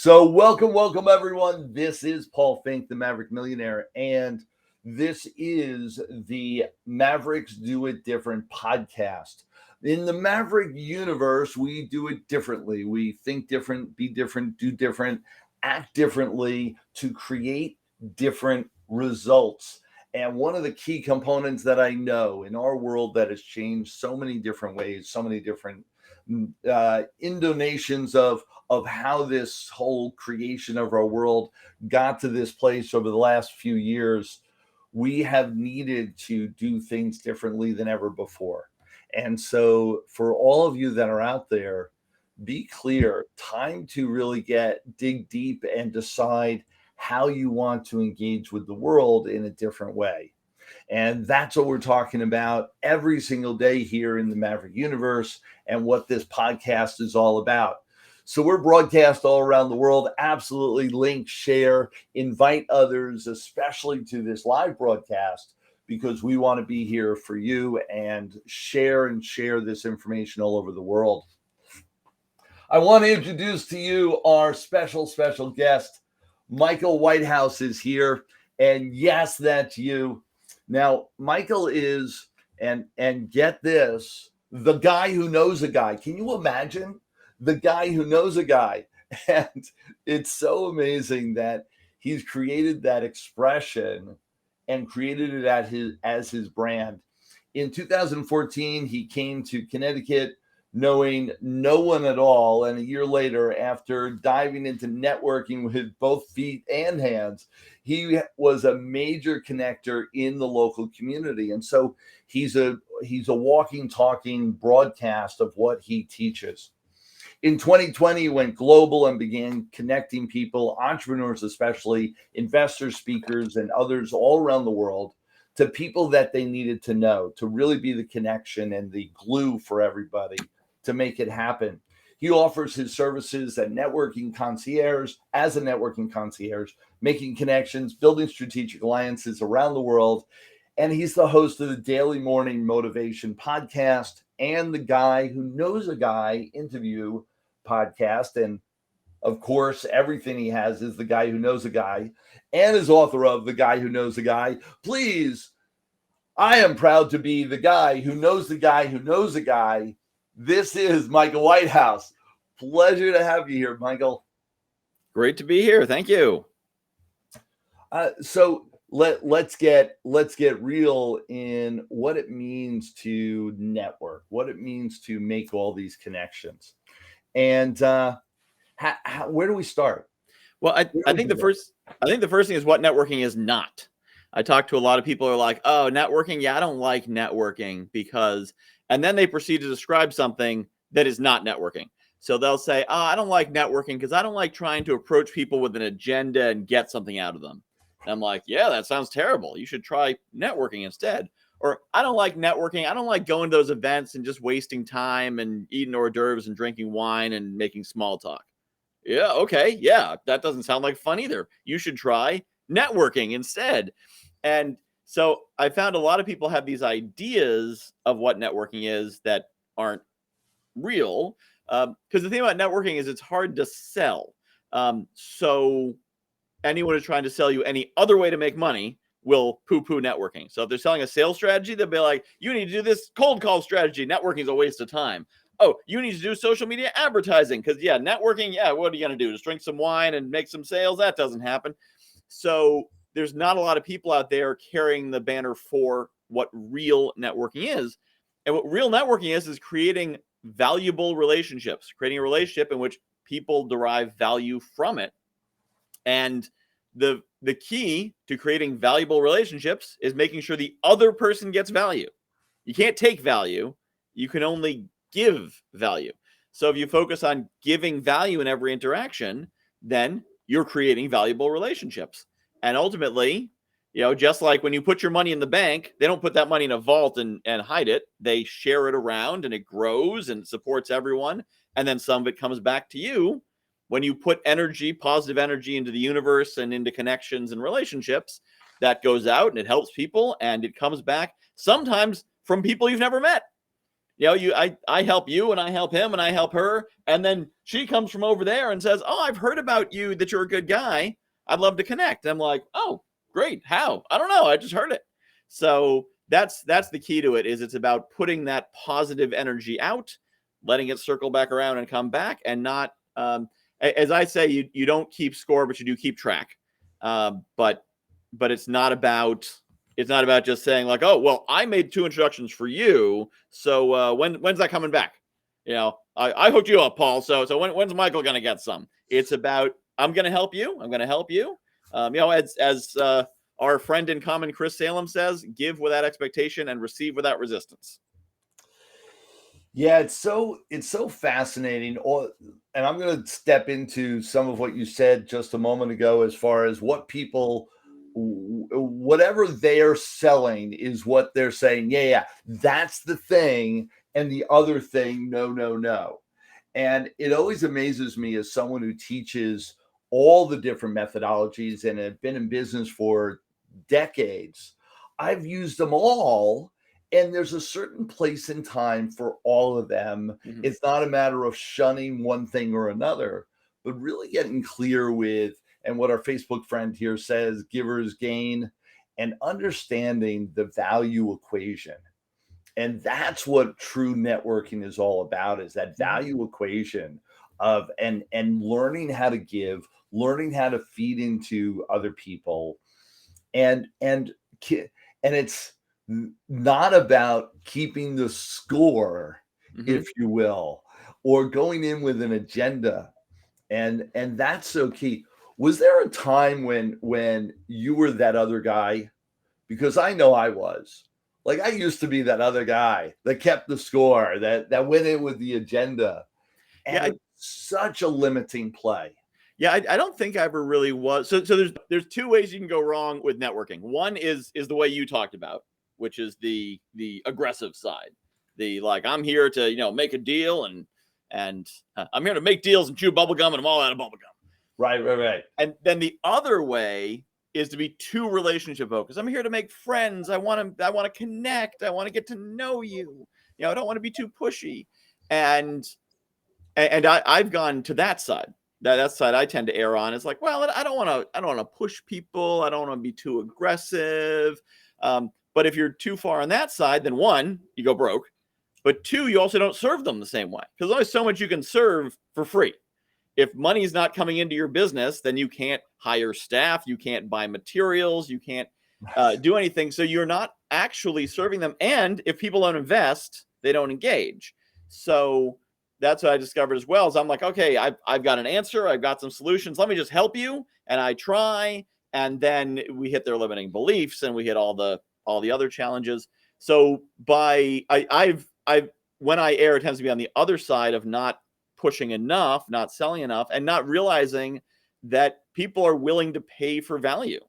So welcome everyone. This is Paul Finck, the Maverick Millionaire, and this is the Mavericks Do It Different podcast. In the Maverick universe, we do it differently. We think different, be different, do different, act differently to create different results. And one of the key components that I know in our world that has changed so many different ways, so many different indonations of how this whole creation of our world got to this place over the last few years, we have needed to do things differently than ever before. And so for all of you that are out there, be clear, time to really dig deep and decide how you want to engage with the world in a different way. And that's what we're talking about every single day here in the Maverick universe and what this podcast is all about. So we're broadcast all around the world. Absolutely link, share, invite others, especially to this live broadcast, because we want to be here for you and share this information all over the world. I want to introduce to you our special guest. Michael Whitehouse is here. And yes, that's you. Now, Michael is, and get this, the guy who knows a guy. Can you imagine? The guy who knows a guy. And it's so amazing that he's created that expression and created it as his brand. In 2014, he came to Connecticut knowing no one at all. And a year later, after diving into networking with both feet and hands, he was a major connector in the local community. And so he's a walking, talking broadcast of what he teaches. In 2020, he went global and began connecting people, entrepreneurs especially, investors, speakers, and others all around the world to people that they needed to know, to really be the connection and the glue for everybody to make it happen. He offers his services as a networking concierge, making connections, building strategic alliances around the world. And he's the host of the Daily Morning Motivation podcast and the Guy Who Knows a Guy interview podcast. And of course, everything he has is the Guy Who Knows a Guy, and is author of The Guy Who Knows a Guy. Please, I am proud to be the guy who knows the guy who knows a guy. This is Michael Whitehouse. Pleasure to have you here, Michael. Great to be here. Thank you. So let's get real in what it means to network, what it means to make all these connections, and where do we start? Well, I think the first thing is what networking is not. I talk to a lot of people who are like, "Oh, networking. Yeah, I don't like networking because," and then they proceed to describe something that is not networking. So they'll say, "Oh, I don't like networking because I don't like trying to approach people with an agenda and get something out of them." And I'm like, "Yeah, that sounds terrible. You should try networking instead." Or, "I don't like networking. I don't like going to those events and just wasting time and eating hors d'oeuvres and drinking wine and making small talk." Yeah, okay. Yeah, that doesn't sound like fun either. You should try networking instead. And so I found a lot of people have these ideas of what networking is that aren't real. Because the thing about networking is it's hard to sell. So anyone who's trying to sell you any other way to make money will poo-poo networking. So if they're selling a sales strategy, they'll be like, "You need to do this cold call strategy. Networking is a waste of time." "Oh, you need to do social media advertising because, yeah, networking, yeah, what are you going to do? Just drink some wine and make some sales? That doesn't happen." So there's not a lot of people out there carrying the banner for what real networking is. And what real networking is creating valuable relationships, creating a relationship in which people derive value from it. And the key to creating valuable relationships is making sure the other person gets value. You can't take value. You can only give value. So if you focus on giving value in every interaction, then you're creating valuable relationships. And ultimately, just like when you put your money in the bank, they don't put that money in a vault and hide it. They share it around and it grows and supports everyone. And then some of it comes back to you. When you put energy, positive energy into the universe and into connections and relationships, that goes out and it helps people and it comes back sometimes from people you've never met. I help you and I help him and I help her. And then she comes from over there and says, oh, I've heard about you, that you're a good guy. I'd love to connect. I'm like, oh, great. How? I don't know. I just heard it. So that's the key to it, is it's about putting that positive energy out, letting it circle back around and come back, and not, as I say, you don't keep score, but you do keep track. But it's not about just saying like, oh, well, I made 2 introductions for you, so when's that coming back? I hooked you up, Paul. So when's Michael gonna get some? It's about, I'm gonna help you. I'm gonna help you. As our friend in common, Chris Salem, says, give without expectation and receive without resistance. Yeah, it's so fascinating. And I'm going to step into some of what you said just a moment ago, as far as what people, whatever they're selling is what they're saying. Yeah, that's the thing. And the other thing, no. And it always amazes me, as someone who teaches all the different methodologies and have been in business for decades, I've used them all. And there's a certain place and time for all of them. Mhm. It's not a matter of shunning one thing or another, but really getting clear with, and what our Facebook friend here says, givers gain, and understanding the value equation. And that's what true networking is all about, is that value equation of, and learning how to give, learning how to feed into other people. And it's not about keeping the score, if you will, or going in with an agenda. And that's so key. Was there a time when you were that other guy? Because I know I was. Like, I used to be that other guy that kept the score, that went in with the agenda. And Yeah, it's such a limiting play. Yeah, I don't think I ever really was. So there's 2 ways you can go wrong with networking. One is the way you talked about, which is the aggressive side. The, like, I'm here to make a deal, and I'm here to make deals and chew bubble gum, and I'm all out of bubble gum. Right. And then the other way is to be too relationship focused. I'm here to make friends. I want to connect. I want to get to know you. I don't want to be too pushy. And I've gone to that side. That side I tend to err on. It's like, well, I don't want to push people. I don't want to be too aggressive. But if you're too far on that side, then 1, you go broke. But 2, you also don't serve them the same way, because there's only so much you can serve for free. If money's not coming into your business, then you can't hire staff. You can't buy materials. You can't do anything. So you're not actually serving them. And if people don't invest, they don't engage. So that's what I discovered as well. Is I'm like, okay, I've got an answer. I've got some solutions. Let me just help you. And I try. And then we hit their limiting beliefs, and we hit all the other challenges. So I've when I err, it tends to be on the other side of not pushing enough, not selling enough, and not realizing that people are willing to pay for value.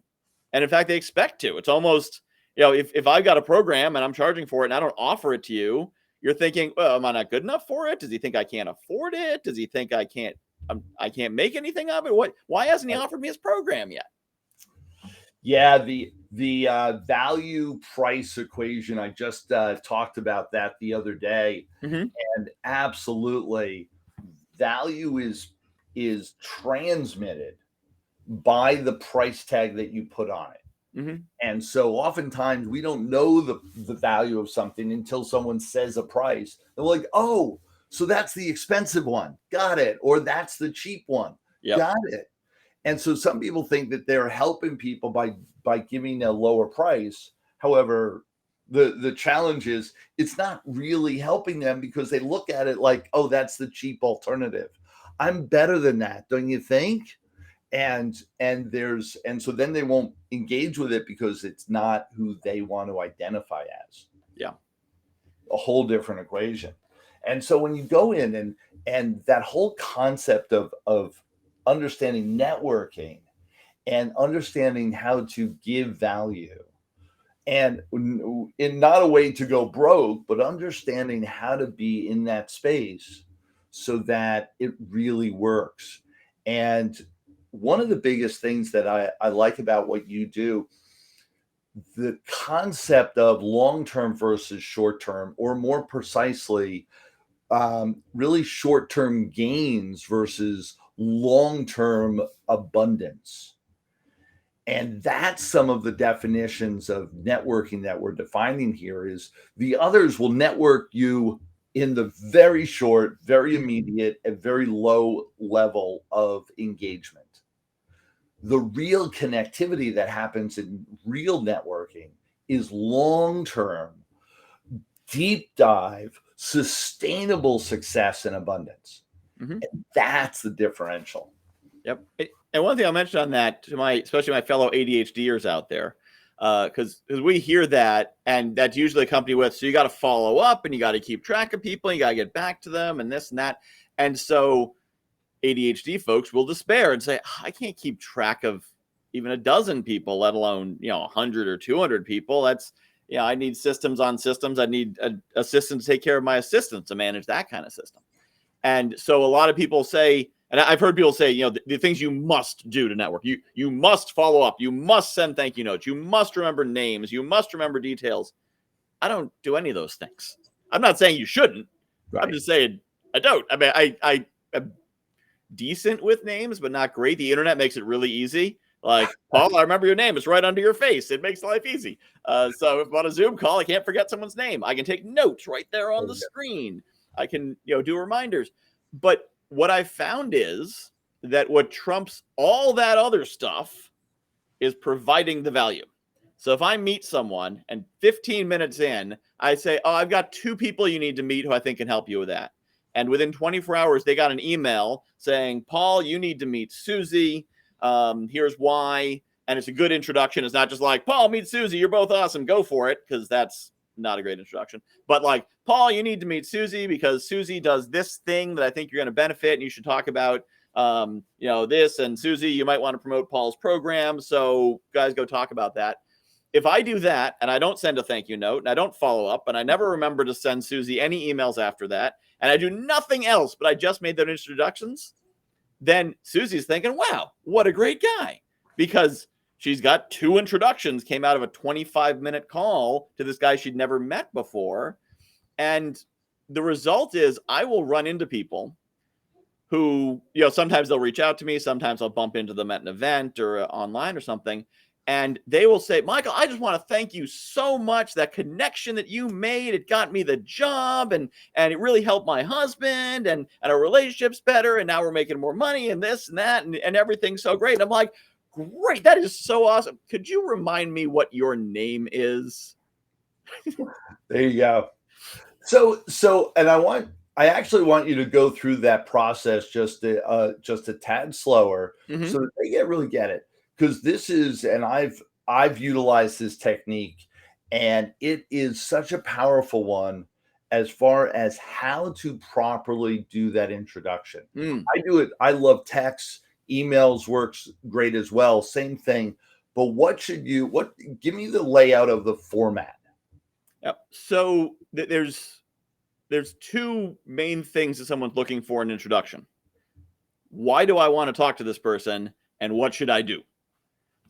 And in fact, they expect to. It's almost, if I've got a program and I'm charging for it and I don't offer it to you, you're thinking, well, am I not good enough for it? Does he think I can't afford it? Does he think I can't make anything of it? Why hasn't he offered me his program yet? Yeah, the value price equation. I just talked about that the other day, and absolutely, value is transmitted by the price tag that you put on it. And so oftentimes we don't know the value of something until someone says a price. They're like, oh, so that's the expensive one. Got it. Or that's the cheap one. Yep. Got it. And so some people think that they're helping people by giving a lower price. However, the challenge is it's not really helping them, because they look at it like, oh, that's the cheap alternative. I'm better than that, don't you think? And so then they won't engage with it, because it's not who they want to identify as. Yeah. A whole different equation. And so when you go in and that whole concept of understanding networking and understanding how to give value, and in not a way to go broke, but understanding how to be in that space so that it really works. And one of the biggest things that I like about what you do, the concept of long-term versus short-term, or more precisely, really short-term gains versus long-term abundance. And that's some of the definitions of networking that we're defining here. Is the others will network you in the very short, very immediate, and very low level of engagement. The real connectivity that happens in real networking is long-term, deep dive, sustainable success and abundance. And that's the differential. Yep. And one thing I'll mention on that to especially my fellow ADHDers out there, because we hear that, and that's usually accompanied with, so you got to follow up and you got to keep track of people, and you got to get back to them and this and that. And so ADHD folks will despair and say, I can't keep track of even a dozen people, let alone, 100 or 200 people. That's, I need systems on systems. I need an assistant to take care of my assistant to manage that kind of system. And so a lot of people say, and I've heard people say, the things you must do to network, you must follow up, you must send thank you notes, you must remember names, you must remember details. I don't do any of those things. I'm not saying you shouldn't. Right. I'm just saying I don't. I mean, I am decent with names, but not great. The internet makes it really easy. Like, Paul, I remember your name. It's right under your face. It makes life easy. So if I'm on a Zoom call, I can't forget someone's name. I can take notes right there on the screen. I can, do reminders. But what I found is that what trumps all that other stuff is providing the value. So if I meet someone and 15 minutes in, I say, I've got 2 people you need to meet who I think can help you with that. And within 24 hours, they got an email saying, Paul, you need to meet Susie. Here's why. And it's a good introduction. It's not just like, Paul, meet Susie. You're both awesome. Go for it. Because that's not a great introduction. But like, Paul, you need to meet Susie because Susie does this thing that I think you're going to benefit. And you should talk about, this. And Susie, you might want to promote Paul's program. So guys, go talk about that. If I do that and I don't send a thank you note and I don't follow up and I never remember to send Susie any emails after that, and I do nothing else, but I just made those introductions, then Susie's thinking, wow, what a great guy. Because she's got 2 introductions came out of a 25-minute call to this guy she'd never met before. And the result is I will run into people who, sometimes they'll reach out to me. Sometimes I'll bump into them at an event or online or something. And they will say, Michael, I just want to thank you so much. That connection that you made, it got me the job and it really helped my husband and our relationship's better. And now we're making more money and this and that and everything's so great. And I'm like, great. That is so awesome. Could you remind me what your name is? There you go. So, and I actually want you to go through that process just a tad slower so that they really get it. Because this is, and I've utilized this technique, and it is such a powerful one as far as how to properly do that introduction. I do it. I love text, emails works great as well. Same thing. But give me the layout of the format. Yep. So there's 2 main things that someone's looking for in an introduction. Why do I want to talk to this person, and what should I do?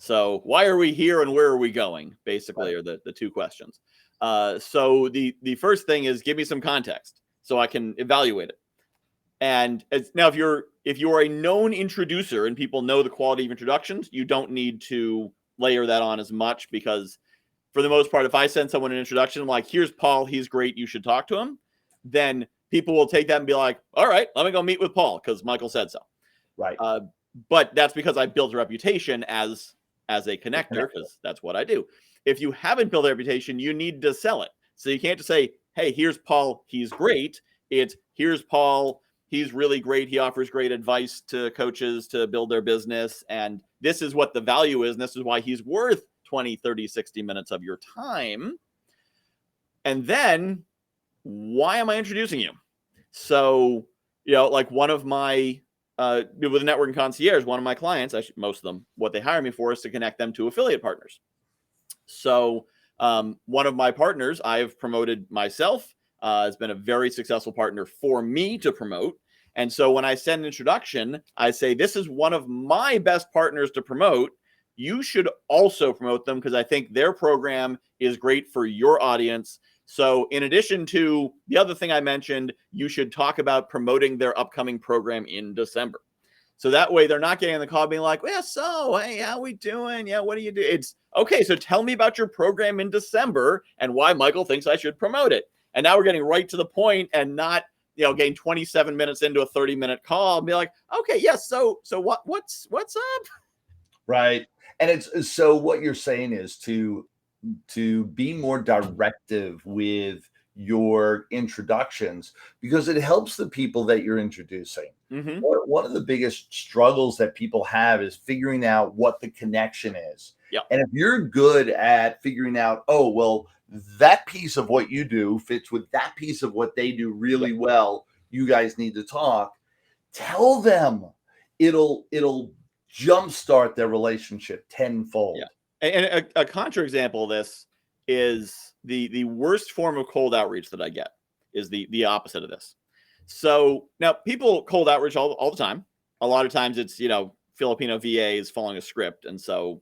So why are we here and where are we going, basically, are the 2 questions. So the first thing is give me some context so I can evaluate it. And now if you're a known introducer and people know the quality of introductions, you don't need to layer that on as much, because for the most part, if I send someone an introduction, I'm like, here's Paul, he's great, you should talk to him, then people will take that and be like, all right, let me go meet with Paul because Michael said so. Right. But that's because I built a reputation as a connector, because that's what I do. If you haven't built a reputation, you need to sell it. So you can't just say, hey, here's Paul, he's great. It's here's Paul, he's really great. He offers great advice to coaches to build their business. And this is what the value is. And this is why he's worth 20, 30, 60 minutes of your time. And then why am I introducing you? So, like one of my with a networking concierge, one of my clients, most of them, what they hire me for is to connect them to affiliate partners. So one of my partners I've promoted myself has been a very successful partner for me to promote. And so when I send an introduction, I say, this is one of my best partners to promote. you should also promote them because I think their program is great for your audience. So in addition to the other thing I mentioned, you should talk about promoting their upcoming program in December. So that way they're not getting the call being like, well, so, hey, how we doing? Yeah, what do you do? It's, okay, so tell me about your program in December and why Michael thinks I should promote it. And now we're getting right to the point and not, getting 27 minutes into a 30-minute call and be like, okay, yes, so what's up? Right. And it's so what you're saying is to be more directive with your introductions because it helps the people that you're introducing. Mm-hmm. One of the biggest struggles that people have is figuring out what the connection is. Yeah. And if you're good at figuring out, oh, well, that piece of what you do fits with that piece of what they do really well, you guys need to talk. Tell them. It'll jumpstart their relationship tenfold. Yeah. And a contra example of this is the worst form of cold outreach that I get is the opposite of this. So now people cold outreach all the time. A lot of times it's, Filipino VAs following a script. And so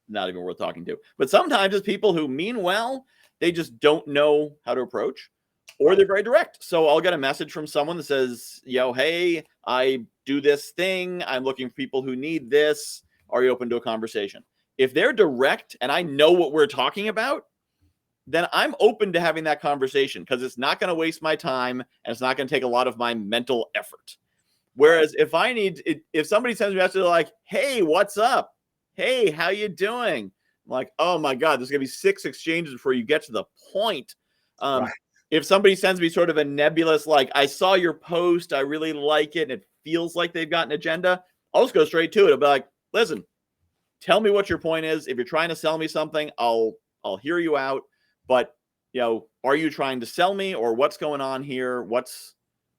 not even worth talking to. But sometimes it's people who mean well, they just don't know how to approach, or they're very direct. So I'll get a message from someone that says, hey, I do this thing. I'm looking for people who need this. Are you open to a conversation? If they're direct and I know what we're talking about, then I'm open to having that conversation because it's not going to waste my time and it's not going to take a lot of my mental effort. Whereas if somebody sends me a message like, hey, what's up? Hey, how you doing? I'm like, oh my God, there's going to be 6 exchanges before you get to the point. If somebody sends me sort of a nebulous, like, I saw your post, I really like it, and it feels like they've got an agenda, I'll just go straight to it. I'll be like, listen, tell me what your point is. If you're trying to sell me something, I'll hear you out. But, are you trying to sell me or what's going on here? What's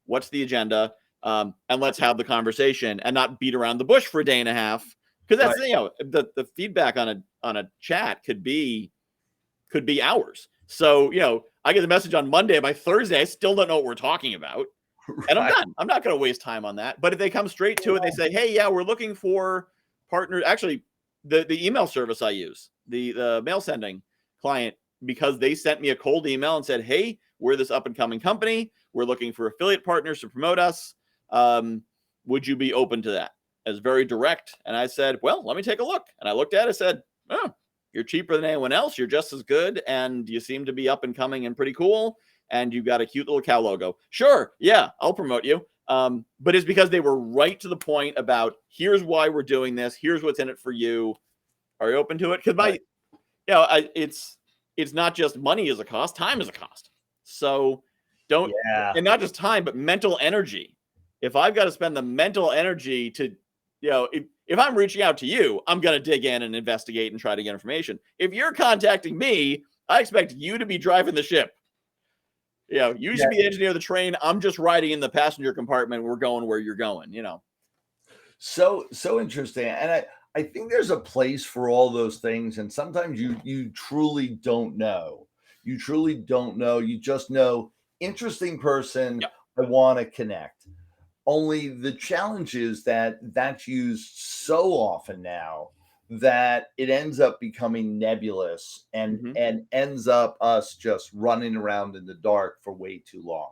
the agenda? And let's have the conversation and not beat around the bush for a day and a half. Because that's, the feedback on a chat could be hours. So, I get the message on Monday. By Thursday, I still don't know what we're talking about. And I'm done. I'm not going to waste time on that. But if they come straight to it, they say, hey, yeah, we're looking for partners. Actually, the email service I use, the mail sending client, because they sent me a cold email and said, hey, we're this up and coming company. We're looking for affiliate partners to promote us. Would you be open to that? As very direct. And I said, well, let me take a look. And I looked at it and said, oh, you're cheaper than anyone else. You're just as good. And you seem to be up and coming and pretty cool. And you've got a cute little cow logo. Sure. Yeah, I'll promote you. But it's because they were right to the point about here's why we're doing this. Here's what's in it for you. Are you open to it? Because it's not just money is a cost. Time is a cost. So and not just time, but mental energy. If I've got to spend the mental energy to, if I'm reaching out to you, I'm going to dig in and investigate and try to get information. If you're contacting me, I expect you to be driving the ship. You should be the engineer of the train. I'm just riding in the passenger compartment. We're going where you're going, So interesting. And I think there's a place for all those things. And sometimes you truly don't know. You truly don't know. You just know interesting person. Yep. I want to connect. Only the challenge is that that's used so often now that it ends up becoming nebulous and ends up us just running around in the dark for way too long.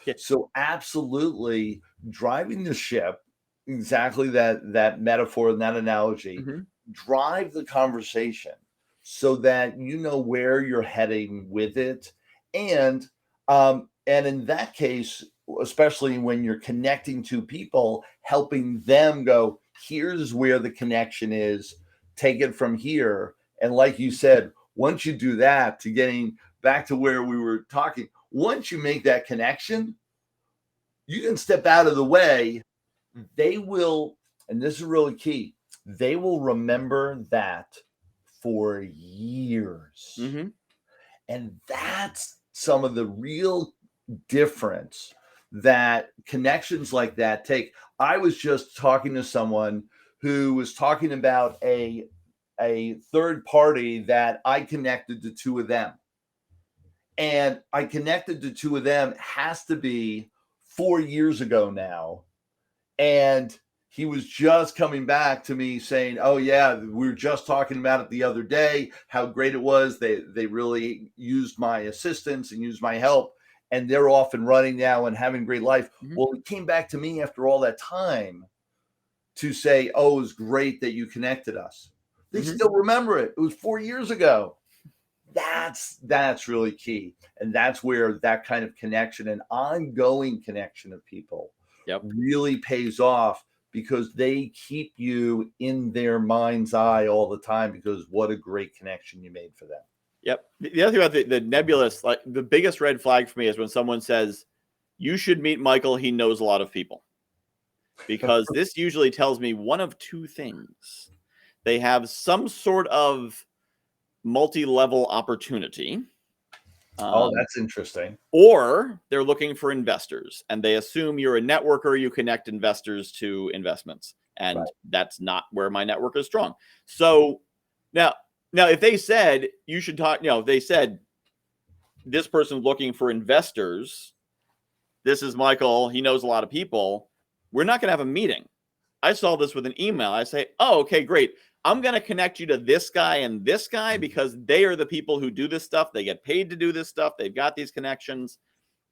Yeah. So absolutely driving the ship, exactly that metaphor and that analogy, drive the conversation so that you know where you're heading with it. And in that case, especially when you're connecting to people, helping them go, here's where the connection is, take it from here. And like you said, once you do that, to getting back to where we were talking, once you make that connection, you can step out of the way. They will, and this is really key, they will remember that for years. And that's some of the real difference that connections like that take. I was just talking to someone who was talking about a third party that I connected to 2 of them. And I connected to 2 of them has to be 4 years ago now. And he was just coming back to me saying, oh yeah, we were just talking about it the other day, how great it was. They really used my assistance and used my help, and they're off and running now and having a great life. Well, it came back to me after all that time to say, oh, it was great that you connected us. They still remember it. It was 4 years ago. That's really key. And that's where that kind of connection and ongoing connection of people really pays off, because they keep you in their mind's eye all the time, because what a great connection you made for them. Yep. The other thing about the nebulous, like the biggest red flag for me is when someone says, you should meet Michael, he knows a lot of people. Because this usually tells me one of two things. They have some sort of multi-level opportunity. Oh, that's interesting. Or they're looking for investors, and they assume you're a networker. You connect investors to investments, and that's not where my network is strong. So now, if they said you should talk, if they said this person's looking for investors, this is Michael, he knows a lot of people, we're not going to have a meeting. I saw this with an email. I say, oh, okay, great. I'm going to connect you to this guy and this guy, because they are the people who do this stuff. They get paid to do this stuff. They've got these connections.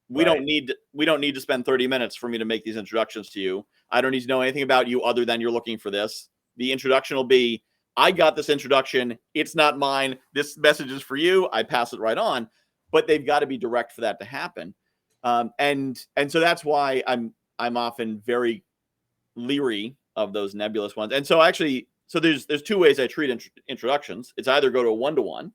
We don't need to spend 30 minutes for me to make these introductions to you. I don't need to know anything about you other than you're looking for this. The introduction will be, I got this introduction. It's not mine. This message is for you. I pass it right on. But they've got to be direct for that to happen. And so that's why I'm often very leery of those nebulous ones. And so actually, there's two ways I treat introductions. It's either go to a one-to-one,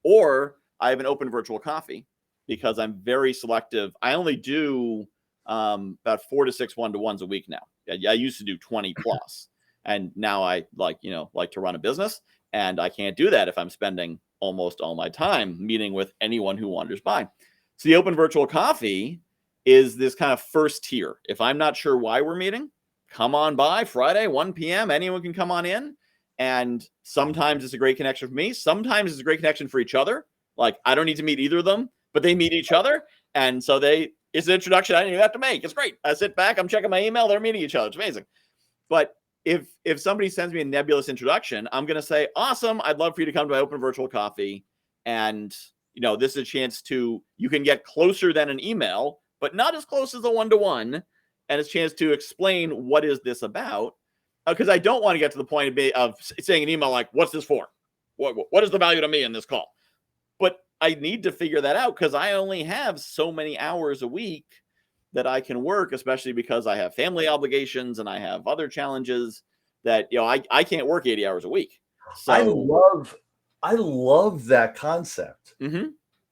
or I have an open virtual coffee, because I'm very selective. I only do about 4 to 6 one-to-ones a week now. I used to do 20 plus, and now I like to run a business, and I can't do that if I'm spending almost all my time meeting with anyone who wanders by. So the open virtual coffee is this kind of first tier. If I'm not sure why we're meeting, come on by Friday, 1 p.m. Anyone can come on in. And sometimes it's a great connection for me. Sometimes it's a great connection for each other. Like, I don't need to meet either of them, but they meet each other. And so it's an introduction I didn't even have to make. It's great. I sit back, I'm checking my email, they're meeting each other. It's amazing. But if somebody sends me a nebulous introduction, I'm going to say, awesome, I'd love for you to come to my open virtual coffee. And, this is a chance you can get closer than an email, but not as close as a one-to-one. And it's a chance to explain, what is this about? Because I don't want to get to the point of saying an email like, what's this for? What is the value to me in this call? But I need to figure that out, because I only have so many hours a week that I can work, especially because I have family obligations and I have other challenges that, I can't work 80 hours a week. So I love that concept.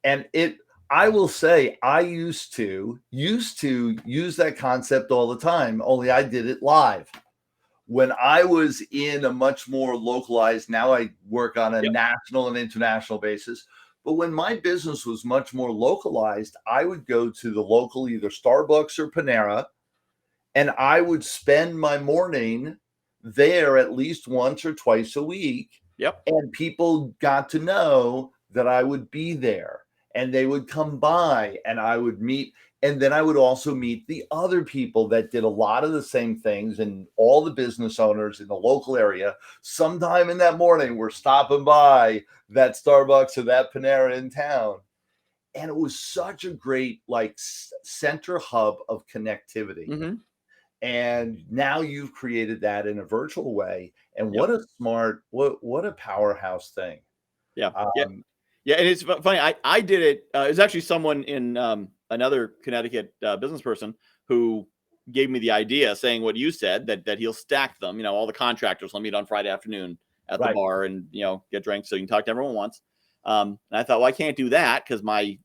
And I will say, I used to use that concept all the time, only I did it live. When I was in a much more localized, now I work on a national and international basis. But when my business was much more localized, I would go to the local, either Starbucks or Panera, and I would spend my morning there at least once or twice a week. And people got to know that I would be there, and they would come by, and I would meet. And then I would also meet the other people that did a lot of the same things, and all the business owners in the local area. Sometime in that morning, we're stopping by that Starbucks or that Panera in town. And it was such a great center hub of connectivity. And now you've created that in a virtual way. And what a smart, what a powerhouse thing. Yeah. And it's funny. I did it. It was actually someone in another Connecticut business person who gave me the idea, saying what you said, that he'll stack them. All the contractors will meet on Friday afternoon at the bar and, get drinks so you can talk to everyone once. And I thought, well, I can't do that because my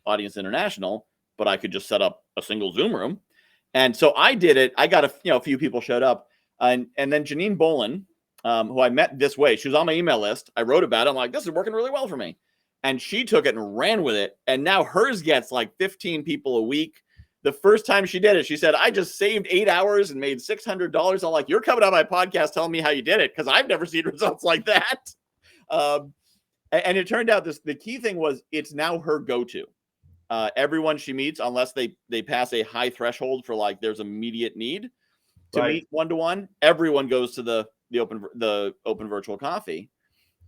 audience is international, but I could just set up a single Zoom room. And so I did it. I got a few people showed up, and then Janine Bolin, who I met this way, she was on my email list. I wrote about it. I'm like, this is working really well for me. And she took it and ran with it. And now hers gets like 15 people a week. The first time she did it, she said, I just saved 8 hours and made $600. I'm like, you're coming on my podcast telling me how you did it, because I've never seen results like that. And it turned out the key thing was, it's now her go-to. Everyone she meets, unless they pass a high threshold for there's immediate need, to meet one-to-one, everyone goes to the open virtual coffee.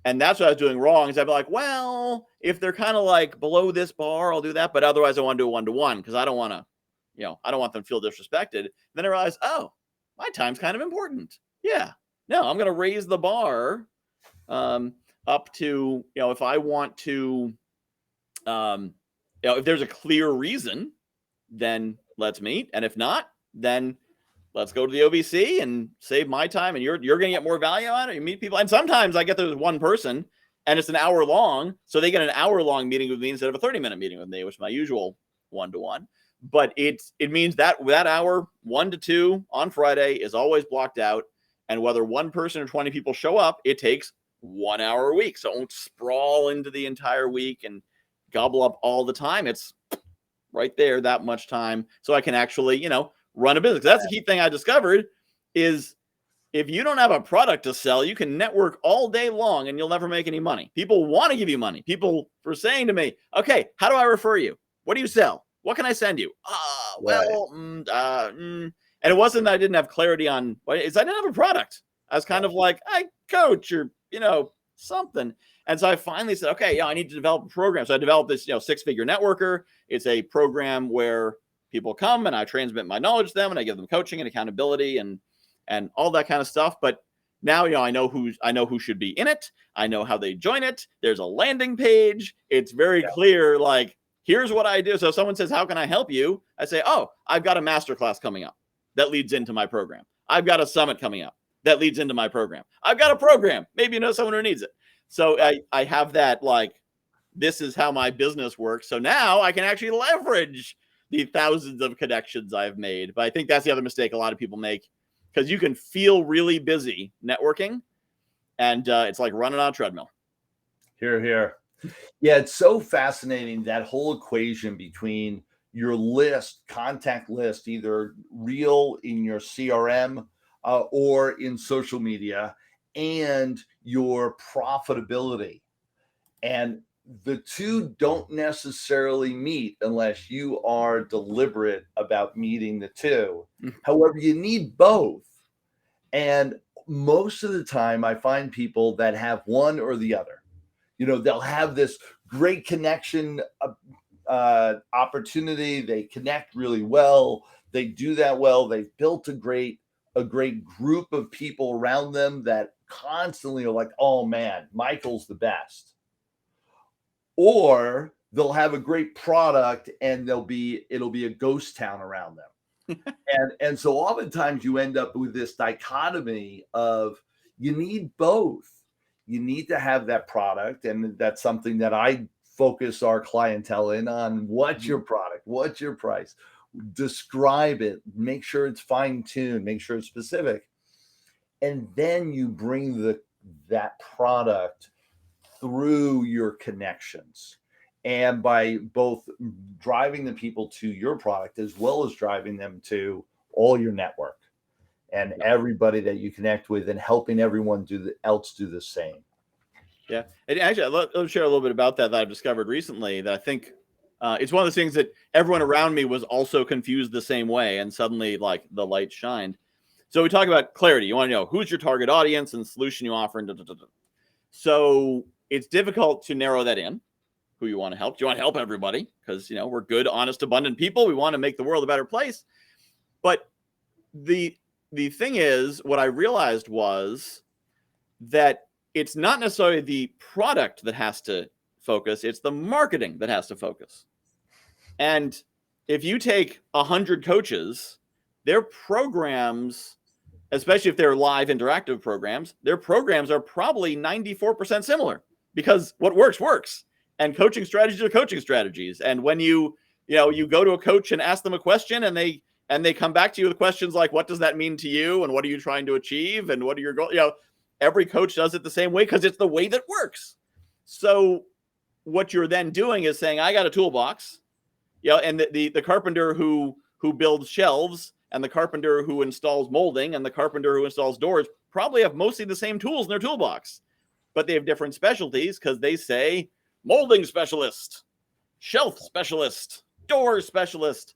And that's what I was doing wrong. Is I'd be like, well, if they're kind of like below this bar, I'll do that. But otherwise I want to do a one-to-one because I don't want to, I don't want them to feel disrespected. Then I realized, oh, my time's kind of important. Yeah. No, I'm going to raise the bar up to, if I want to, if there's a clear reason, then let's meet. And if not, then let's go to the OVC and save my time. And you're going to get more value out of it. You meet people. And sometimes I get there with one person and it's an hour long. So they get an hour-long meeting with me instead of a 30-minute meeting with me, which is my usual one-to-one. But it means that hour, 1 to 2 on Friday, is always blocked out. And whether one person or 20 people show up, it takes 1 hour a week. So it won't sprawl into the entire week and gobble up all the time. It's right there, that much time. So I can actually, run a business. That's the key thing I discovered is if you don't have a product to sell, you can network all day long and you'll never make any money. People want to give you money. People were saying to me, okay, how do I refer you? What do you sell? What can I send you? And it wasn't that I didn't have clarity on what is. I didn't have a product. I was kind of like, I coach or, something. And so I finally said, okay, I need to develop a program. So I developed this, 6-figure networker. It's a program where people come and I transmit my knowledge to them and I give them coaching and accountability and all that kind of stuff. But now, I know who should be in it. I know how they join it. There's a landing page. It's very clear. Like, here's what I do. So if someone says, how can I help you? I say, oh, I've got a masterclass coming up that leads into my program. I've got a summit coming up that leads into my program. I've got a program. Maybe you know someone who needs it. So I have that, like, this is how my business works. So now I can actually leverage the thousands of connections I've made. But I think that's the other mistake a lot of people make, because you can feel really busy networking and it's like running on a treadmill. Here. Yeah, it's so fascinating, that whole equation between your contact list, either real in your CRM or in social media, and your profitability. And the two don't necessarily meet unless you are deliberate about meeting the two. However, you need both. And most of the time I find people that have one or the other. They'll have this great connection opportunity. They connect really well. They do that well. They've built a great group of people around them that constantly are like, oh man, Michael's the best. Or they'll have a great product and it'll be a ghost town around them. and so oftentimes you end up with this dichotomy of, you need both. You need to have that product, and that's something that I focus our clientele in on. What's your product? What's your price? Describe it. Make sure it's fine-tuned. Make sure it's specific. And then you bring that product through your connections, and by both driving the people to your product as well as driving them to all your network and everybody that you connect with, and helping everyone else do the same. Yeah. And actually, let me share a little bit about that I've discovered recently, that I think it's one of those things that everyone around me was also confused the same way. And suddenly, like, the light shined. So we talk about clarity. You want to know who's your target audience and solution you offer. So it's difficult to narrow that in, who you want to help. Do you want to help everybody? Because, we're good, honest, abundant people. We want to make the world a better place. But the thing is, what I realized was that it's not necessarily the product that has to focus. It's the marketing that has to focus. And if you take 100 coaches, their programs, especially if they're live interactive programs, their programs are probably 94% similar, because what works. And coaching strategies are coaching strategies. And when you go to a coach and ask them a question, and they come back to you with questions like, what does that mean to you? And what are you trying to achieve? And what are your goals? Every coach does it the same way because it's the way that works. So what you're then doing is saying, I got a toolbox, and the carpenter who builds shelves, and the carpenter who installs molding, and the carpenter who installs doors probably have mostly the same tools in their toolbox, but they have different specialties, because they say molding specialist, shelf specialist, door specialist.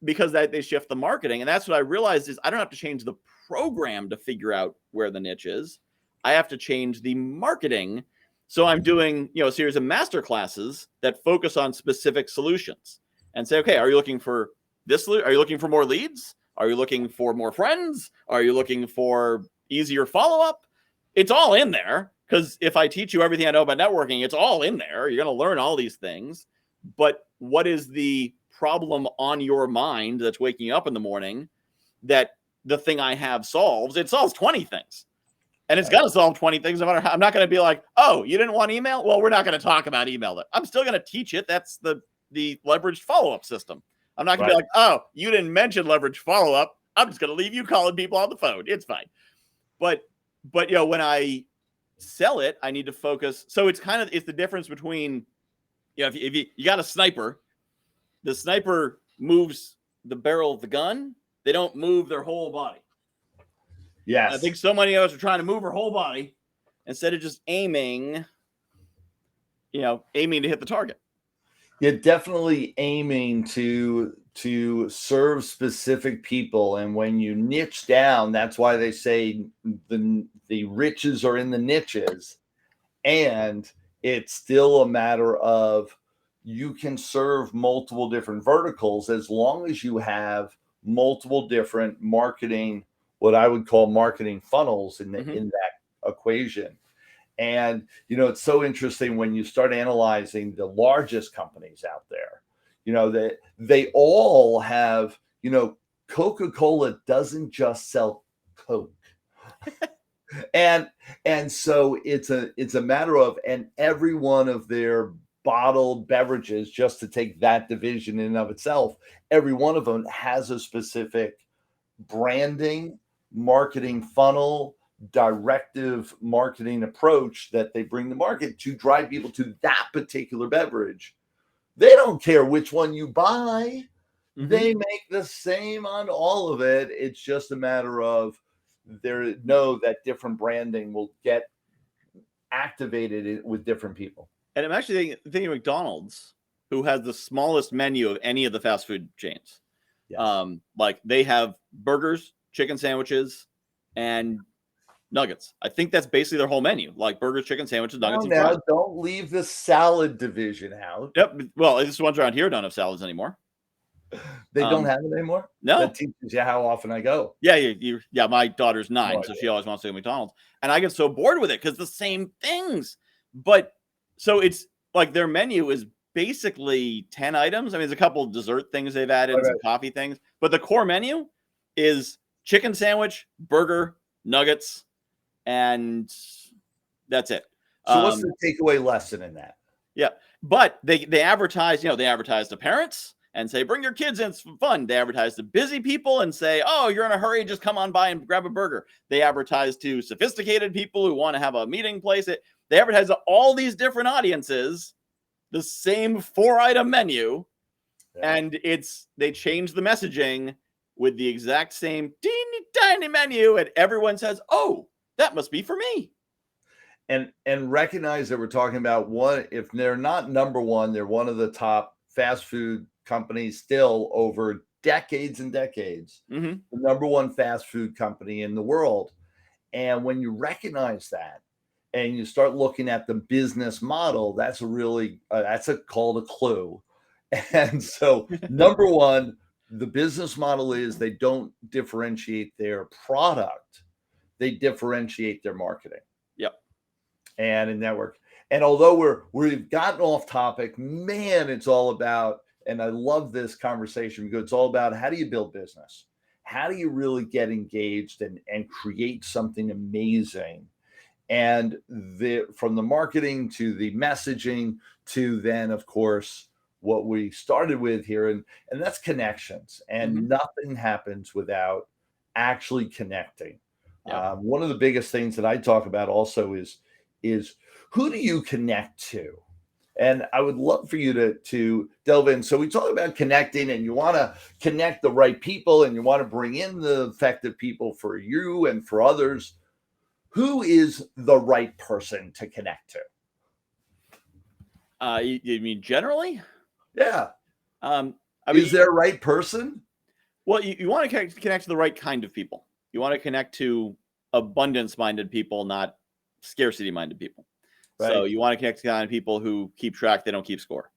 because that they shift the marketing. And that's what I realized is I don't have to change the program to figure out where the niche is. I have to change the marketing. So I'm doing, a series of master classes that focus on specific solutions and say, okay, are you looking for this? Are you looking for more leads? Are you looking for more friends? Are you looking for easier follow-up? It's all in there, because if I teach you everything I know about networking, it's all in there. You're going to learn all these things. But what is the problem on your mind that's waking you up in the morning that the thing I have solves? It solves 20 things. And it's going to solve 20 things no matter how. I'm not going to be like, oh, you didn't want email? Well, we're not going to talk about email. I'm still going to teach it. That's the leveraged follow-up system. I'm not going to be like, oh, you didn't mention leveraged follow-up. I'm just going to leave you calling people on the phone. It's fine. But when I sell it, I need to focus. So it's the difference between, if you got a sniper, the sniper moves the barrel of the gun. They don't move their whole body. Yes. I think so many of us are trying to move our whole body instead of just aiming to hit the target. You're definitely aiming to serve specific people. And when you niche down, that's why they say the riches are in the niches. And it's still a matter of you can serve multiple different verticals as long as you have multiple different marketing, what I would call marketing funnels in that equation. And, it's so interesting when you start analyzing the largest companies out there, that they all have, Coca-Cola doesn't just sell Coke. and so it's a matter of, and every one of their bottled beverages, just to take that division in and of itself, every one of them has a specific branding, marketing funnel, directive marketing approach that they bring to market to drive people to that particular beverage. They don't care which one you buy. They make the same on all of it. It's just a matter of that different branding will get activated with different people. And I'm actually thinking of McDonald's, who has the smallest menu of any of the fast food chains. Yes. Like they have burgers, chicken sandwiches, and nuggets. I think that's basically their whole menu, like burgers, chicken sandwiches, nuggets, and fries. Don't leave the salad division out. Yep. Well, these ones around here don't have salads anymore. They don't have it anymore? No. That teaches you how often I go. Yeah, my daughter's 9, so she always wants to go to McDonald's. And I get so bored with it because the same things. But so it's like their menu is basically 10 items. I mean, there's a couple of dessert things they've added, some coffee things. But the core menu is chicken sandwich, burger, nuggets, and that's it. So what's the takeaway lesson in that? Yeah, but they advertise, they advertise to parents and say, bring your kids in, it's fun. They advertise to busy people and say, oh, you're in a hurry, just come on by and grab a burger. They advertise to sophisticated people who want to have a meeting place. They advertise to all these different audiences, the same 4-item menu, and they change the messaging with the exact same teeny tiny menu, and everyone says, oh, that must be for me. And recognize that we're talking about one, if they're not number one, they're one of the top fast food companies still over decades and decades, the number one fast food company in the world. And when you recognize that and you start looking at the business model, that's called a clue. And so number one, the business model is they don't differentiate their product. They differentiate their marketing. Yep. And in network. And although we've gotten off topic, man, it's all about, and I love this conversation because it's all about how do you build business? How do you really get engaged and create something amazing? And from the marketing to the messaging to then, of course, what we started with here, and that's connections. And nothing happens without actually connecting. Yeah. One of the biggest things that I talk about also is who do you connect to? And I would love for you to delve in. So we talk about connecting, and you want to connect the right people, and you want to bring in the effective people for you and for others. Who is the right person to connect to? You mean generally? Yeah. I mean, is there a right person? Well, you want to connect to the right kind of people. You want to connect to abundance-minded people, not scarcity-minded people. Right. So you want to connect to the kind of people who keep track, they don't keep score.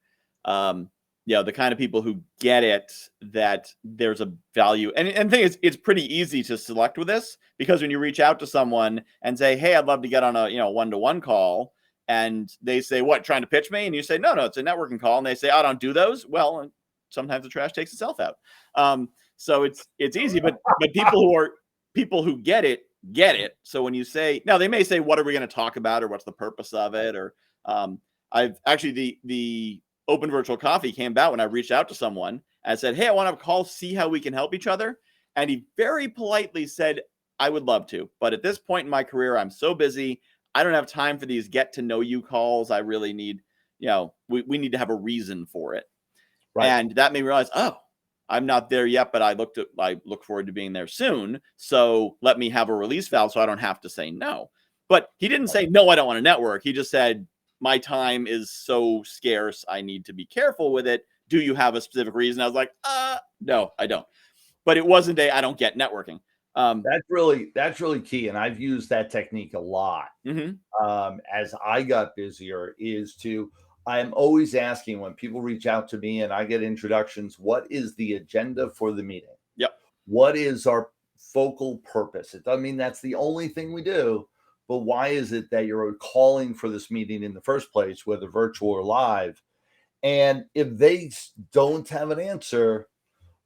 The kind of people who get it, that there's a value. And the thing is, it's pretty easy to select with this, because when you reach out to someone and say, hey, I'd love to get on a one-to-one call, and they say, what, trying to pitch me? And you say, no, it's a networking call. And they say, I don't do those. Well, sometimes the trash takes itself out. So it's easy, but people who get it. So when you say, now they may say, what are we going to talk about, or what's the purpose of it? Or I've actually, the open virtual coffee came about when I reached out to someone and I said, hey, I want to have a call, see how we can help each other. And he very politely said, I would love to, but at this point in my career, I'm so busy. I don't have time for these get to know you calls. I really need, we need to have a reason for it. Right. And that made me realize, oh, I'm not there yet, but I look forward to being there soon. So let me have a release valve so I don't have to say no. But he didn't say, no, I don't want to network. He just said, my time is so scarce, I need to be careful with it. Do you have a specific reason? I was like, no, I don't. But it wasn't I don't get networking. That's really key. And I've used that technique a lot. As I got busier, I'm always asking, when people reach out to me and I get introductions, what is the agenda for the meeting? Yep. What is our focal purpose? It doesn't mean that's the only thing we do, but why is it that you're calling for this meeting in the first place, whether virtual or live? And if they don't have an answer,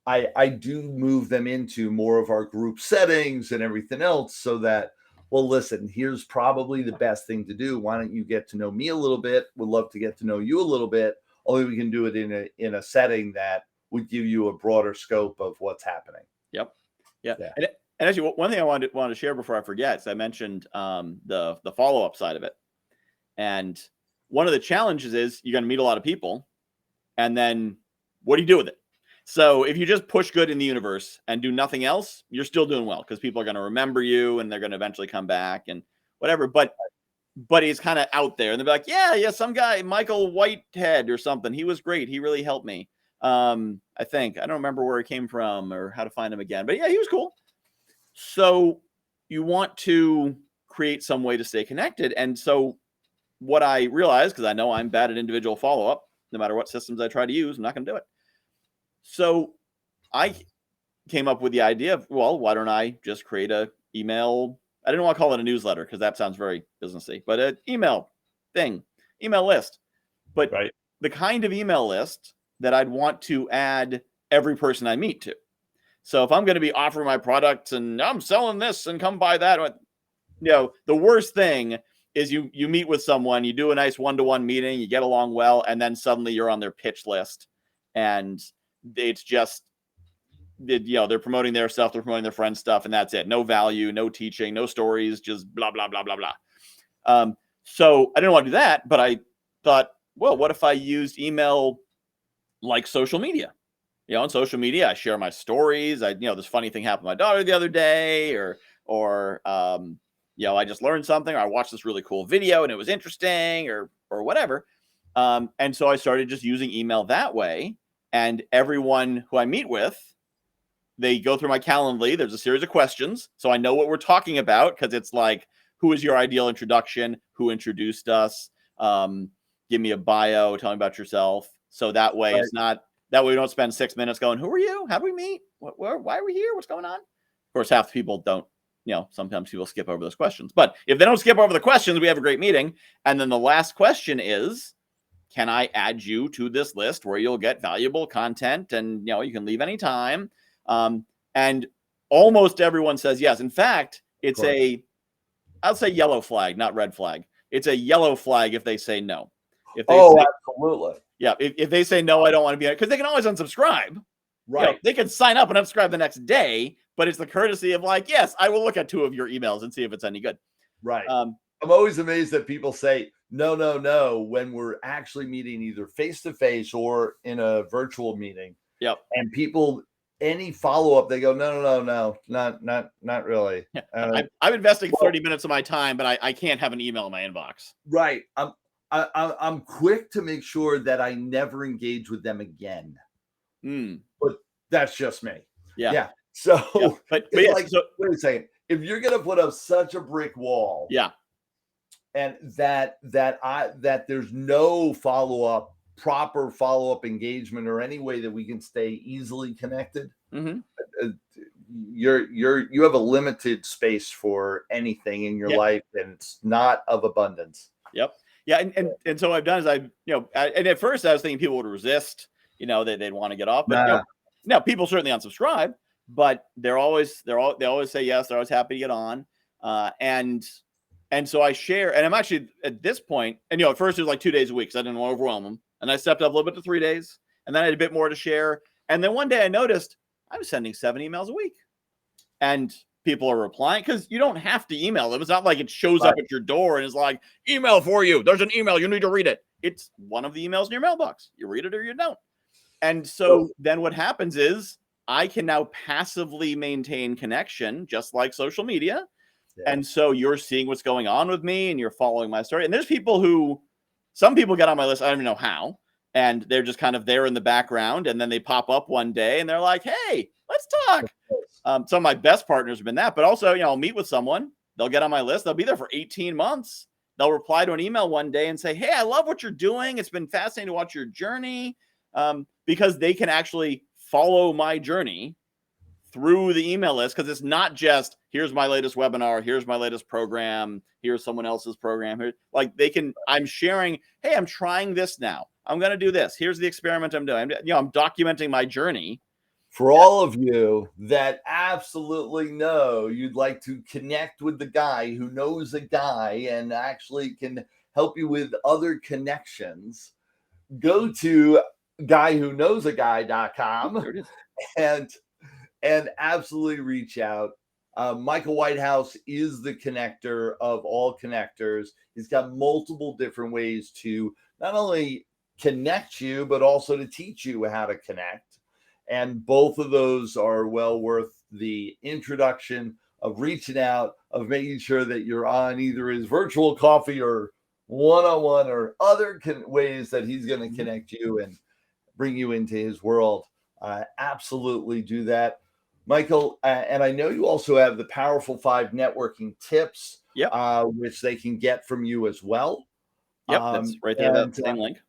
I do move them into more of our group settings and everything else, so that, well, listen, here's probably the best thing to do. Why don't you get to know me a little bit? Would love to get to know you a little bit. Only we can do it in a setting that would give you a broader scope of what's happening. Yep. Yeah. And actually, one thing I wanted to share before I forget is I mentioned the follow-up side of it. And one of the challenges is you're going to meet a lot of people, and then what do you do with it? So if you just push good in the universe and do nothing else, you're still doing well, because people are going to remember you and they're going to eventually come back and whatever. But he's kind of out there, and they'll be like, yeah, some guy, Michael Whitehead or something. He was great. He really helped me. I think, I don't remember where he came from or how to find him again, but yeah, he was cool. So you want to create some way to stay connected. And so what I realized, because I know I'm bad at individual follow-up, no matter what systems I try to use, I'm not going to do it. So I came up with the idea of, well, why don't I just create a email? I didn't want to call it a newsletter, because that sounds very businessy, but an email list. But right, the kind of email list that I'd want to add every person I meet to. So if I'm going to be offering my products and I'm selling this and come buy that, the worst thing is you meet with someone, you do a nice one-to-one meeting, you get along well, and then suddenly you're on their pitch list, and it's just, they're promoting their stuff, they're promoting their friend's stuff, and that's it. No value, no teaching, no stories, just blah, blah, blah, blah, blah. So I didn't want to do that, but I thought, well, what if I used email like social media? On social media, I share my stories. This funny thing happened to my daughter the other day, or I just learned something, or I watched this really cool video and it was interesting, or whatever. And so I started just using email that way. And everyone who I meet with, they go through my Calendly. There's a series of questions, so I know what we're talking about, because it's like, who is your ideal introduction? Who introduced us? Give me a bio. Tell me about yourself. So that way, right, it's not. That way we don't spend 6 minutes going, who are you? How do we meet? Why are we here? What's going on? Of course, half the people don't, sometimes people skip over those questions. But if they don't skip over the questions, we have a great meeting. And then the last question is, can I add you to this list where you'll get valuable content, and, you can leave anytime? And almost everyone says yes. In fact, it's I'll say yellow flag, not red flag. It's a yellow flag if they say no. If they say, absolutely. Yeah, if they say no, I don't want to be on it, because they can always unsubscribe. Right. They can sign up and unsubscribe the next day, but it's the courtesy of like, yes, I will look at 2 of your emails and see if it's any good. Right. I'm always amazed that people say no when we're actually meeting either face to face or in a virtual meeting. Yep. And people, any follow up, they go no, not really. I'm investing 30 minutes of my time, but I can't have an email in my inbox. Right. I'm quick to make sure that I never engage with them again. But that's just me. Yeah. So Yeah. But it's yeah, like, so wait a second. If you're going to put up such a brick wall, yeah. and that there's no proper follow-up engagement or any way that we can stay easily connected, Mm-hmm. you have a limited space for anything in your life, and it's not of abundance. Yep. Yeah. And so what I've done is and at first I was thinking people would resist, they'd want to get off, but now people certainly unsubscribe, but they always say yes. They're always happy to get on. And so I share, and I'm actually at this point, and at first it was like 2 days a week because I didn't want to overwhelm them. And I stepped up a little bit to 3 days, and then I had a bit more to share. And then one day I noticed I was sending 7 emails a week, and people are replying because you don't have to email them. It's not like it shows up at your door and is like, email for you. There's an email. You need to read it. It's one of the emails in your mailbox. You read it or you don't. And so then what happens is I can now passively maintain connection, just like social media. Yeah. And so you're seeing what's going on with me and you're following my story. And there's some people get on my list. I don't even know how. And they're just kind of there in the background. And then they pop up one day and they're like, hey, let's talk. Some of my best partners have been that. But also, I'll meet with someone. They'll get on my list. They'll be there for 18 months. They'll reply to an email one day and say, hey, I love what you're doing. It's been fascinating to watch your journey, because they can actually follow my journey through the email list, because it's not just here's my latest webinar, here's my latest program, here's someone else's program. Like I'm sharing, hey, I'm trying this now. I'm going to do this. Here's the experiment I'm doing. I'm documenting my journey. For all of you that absolutely know you'd like to connect with the guy who knows a guy and actually can help you with other connections, go to guywhoknowsaguy.com and absolutely reach out. Michael Whitehouse is the connector of all connectors. He's got multiple different ways to not only connect you, but also to teach you how to connect. And both of those are well worth the introduction of reaching out, of making sure that you're on either his virtual coffee or one-on-one or other ways that he's going to connect you and bring you into his world. Absolutely do that. Michael, and I know you also have the Powerful 5 networking tips, which they can get from you as well. Yep, that's right there, that same link.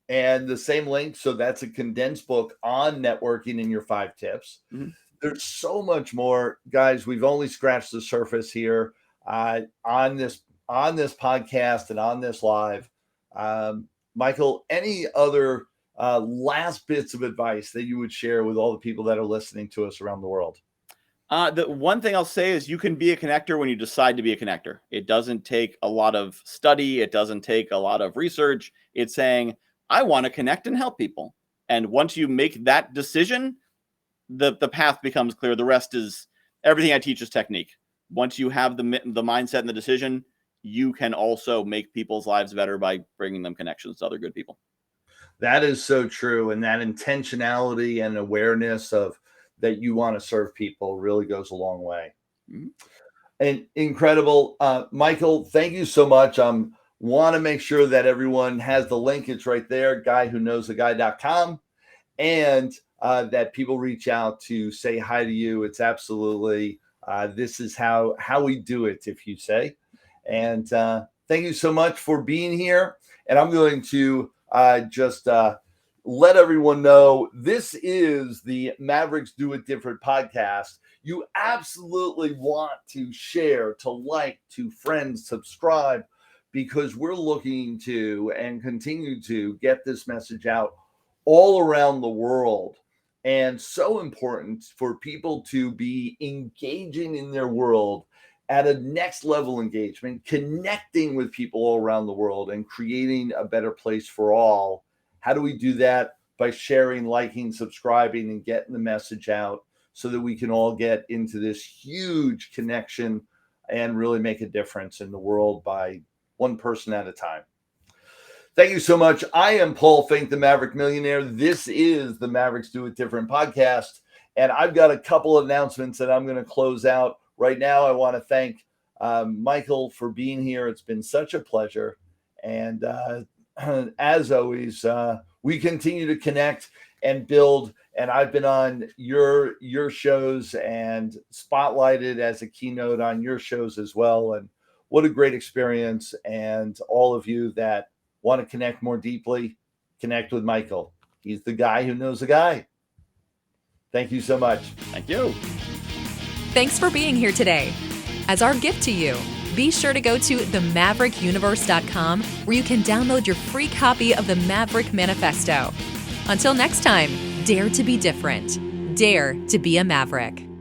And the same link. So that's a condensed book on networking in your 5 tips. Mm-hmm. There's so much more, guys. We've only scratched the surface here on this podcast and on this live. Michael, any other last bits of advice that you would share with all the people that are listening to us around the world? The one thing I'll say is you can be a connector when you decide to be a connector. It doesn't take a lot of study. It doesn't take a lot of research. It's saying, I want to connect and help people. And once you make that decision, the path becomes clear. The rest is everything I teach is technique. Once you have the mindset and the decision, you can also make people's lives better by bringing them connections to other good people. That is so true. And that intentionality and awareness of that you want to serve people really goes a long way. Mm-hmm. And incredible. Michael, thank you so much. Want to make sure that everyone has the link. It's right there, guywhoknowsaguy.com, and that people reach out to say hi to you. It's absolutely, this is how we do it, if you say. And thank you so much for being here. And I'm going to just let everyone know this is the Mavericks Do It Different podcast. You absolutely want to share, to like, to friends, subscribe, because we're looking to and continue to get this message out all around the world. And so important for people to be engaging in their world at a next level engagement, connecting with people all around the world and creating a better place for all. How do we do that? By sharing, liking, subscribing, and getting the message out so that we can all get into this huge connection and really make a difference in the world by one person at a time. Thank you so much. I am Paul Finck, the Maverick Millionaire. This is the Mavericks Do It Different podcast. And I've got a couple of announcements that I'm going to close out right now. I want to thank Michael for being here. It's been such a pleasure. And as always, we continue to connect and build And I've been on your shows and spotlighted as a keynote on your shows as well. And what a great experience. And all of you that want to connect more deeply, connect with Michael. He's the guy who knows a guy. Thank you so much. Thank you. Thanks for being here today. As our gift to you, be sure to go to themaverickuniverse.com where you can download your free copy of the Maverick Manifesto. Until next time, dare to be different. Dare to be a Maverick.